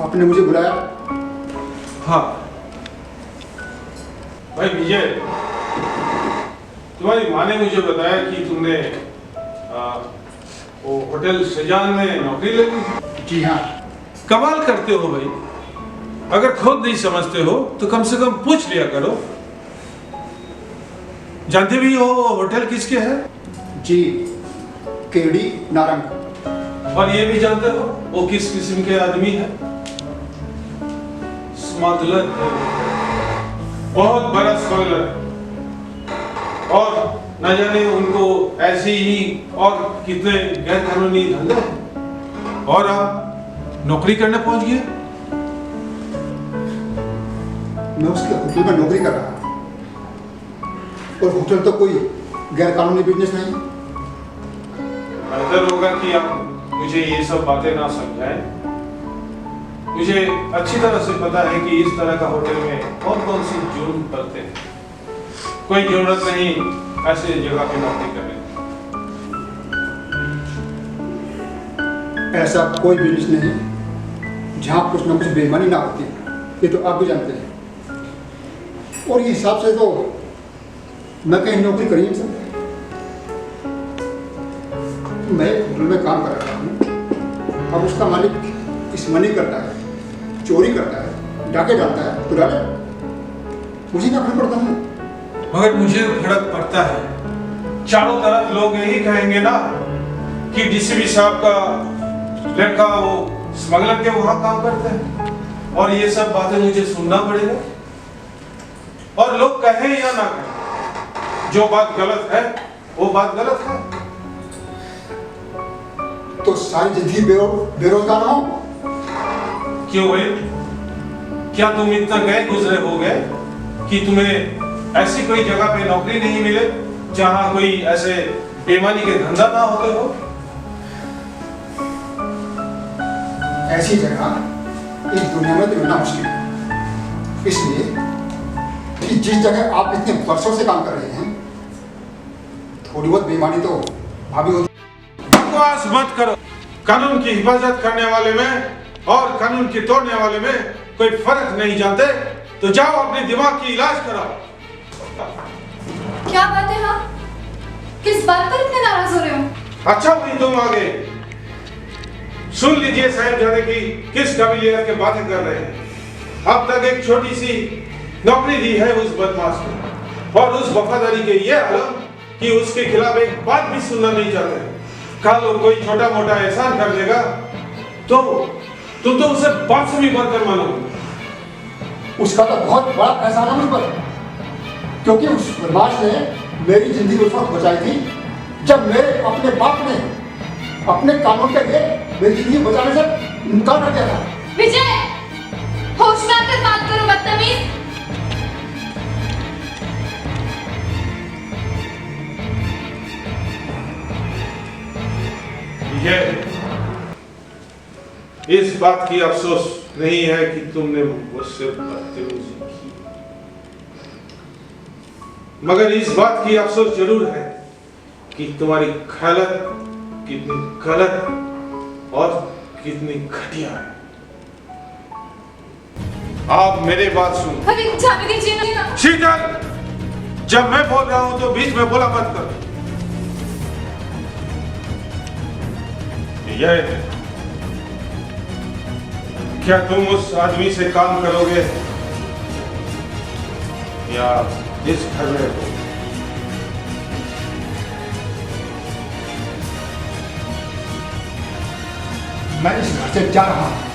आपने मुझे बुलाया? हाँ भाई विजय, तुम्हारी माँ ने मुझे बताया कि तुमने वो होटल शजान में नौकरी लगी। जी हाँ। कमाल करते हो भाई, अगर खुद नहीं समझते हो तो कम से कम पूछ लिया करो। जानते भी हो वो होटल किसके है? जी, केडी नारंग। और ये भी जानते हो वो किस किस्म के आदमी है? स्मगलर है, बहुत बड़ा स्मगलर है। और न जाने उनको ऐसे ही और कितने गैर कानूनी धंधे हैं, और आप नौकरी करने पहुंच गए। मैं उसके होटल में नौकरी कर रहा हूँ, और होटल तो कोई गैर कानूनी बिजनेस नहीं। बेहतर होगा कि आप मुझे ये सब बातें ना समझाएं। मुझे अच्छी तरह से पता है कि इस तरह का होटल में कौन कौन सी जुर्म करते हैं। कोई जरूरत नहीं ऐसे जगह पे नौकरी करने की। ऐसा कोई बिजनेस नहीं जहाँ कुछ ना कुछ बेईमानी ना होती, ये तो आप भी जानते हैं। और ये हिसाब से तो मैं कहीं नौकरी कर ही नहीं सकता। मैं होटल में काम कर रहा हूँ, अब उसका मालिक दुश्मनी करता है, चोरी करता है, डाके डालता है, तो डाले, मुझे क्या फर्क पड़ता है? मगर मुझे फर्क पड़ता है। चारों तरफ लोग यही कहेंगे ना कि डीसीपी साहब का लड़का वो स्मगलर के वहां काम करते हैं, और ये सब बातें मुझे सुनना पड़ेगा। और लोग कहें या ना कहें, जो बात गलत है वो बात गलत है। तो सारी जिंदगी बेरोजगार हो? क्यों भाई, क्या तुम इतना गए गुजरे हो गए कि तुम्हें ऐसी कोई जगह पे नौकरी नहीं मिले जहां कोई ऐसे बेईमानी के धंधा ना होते हो? ऐसी जगह इस दुनिया में तो मिलना मुश्किल है। इसलिए कि जिस जगह आप इतने वर्षों से काम कर रहे हैं, थोड़ी बहुत बेईमानी तो भाभी होती। बकवास मत करो। कानून की हिफाजत करने वाले में और कानून के तोड़ने वाले में कोई फर्क नहीं जानते, तो जाओ अपने दिमाग की इलाज कराओ। क्या बात है? हाँ, किस बात पर इतने नाराज हो रहे हो? अच्छा हुई तुम आ गए। सुन लीजिए साहिबजादे की किस काबिलियत के बातें कर रहे हैं। अब तक एक छोटी सी नौकरी दी है उस बदमाश को, और उस वफादारी के ये आलम कि उसके खिलाफ एक बात भी सुनना नहीं चाहते। कल वो कोई छोटा मोटा एहसान कर देगा तो तुम तो उसे बाप से भी बढ़कर मानोगे। उसका तो बहुत बड़ा एहसान है मुझ पर, क्योंकि उस बदमाश ने मेरी जिंदगी उस वक्त बचाई थी जब मेरे अपने बाप ने अपने कानून के लिए मेरी जिंदगी बचाने से इनकार कर दिया था। विजय, होश में आकर बात करो बदतमीज। इस बात की अफसोस नहीं है कि तुमने मुझसे बदतमीजी की, मगर इस बात की अफसोस जरूर है कि तुम्हारी हालत कितनी गलत और कितनी घटिया है। आप मेरे बात सुनो। अरे जाने दीजिए ना। शीतल, जब मैं बोल रहा हूं तो बीच में बोला मत करो। क्या तुम उस आदमी से काम करोगे या इस घर में रहोगे? मैं इस घर से जा रहा हूं।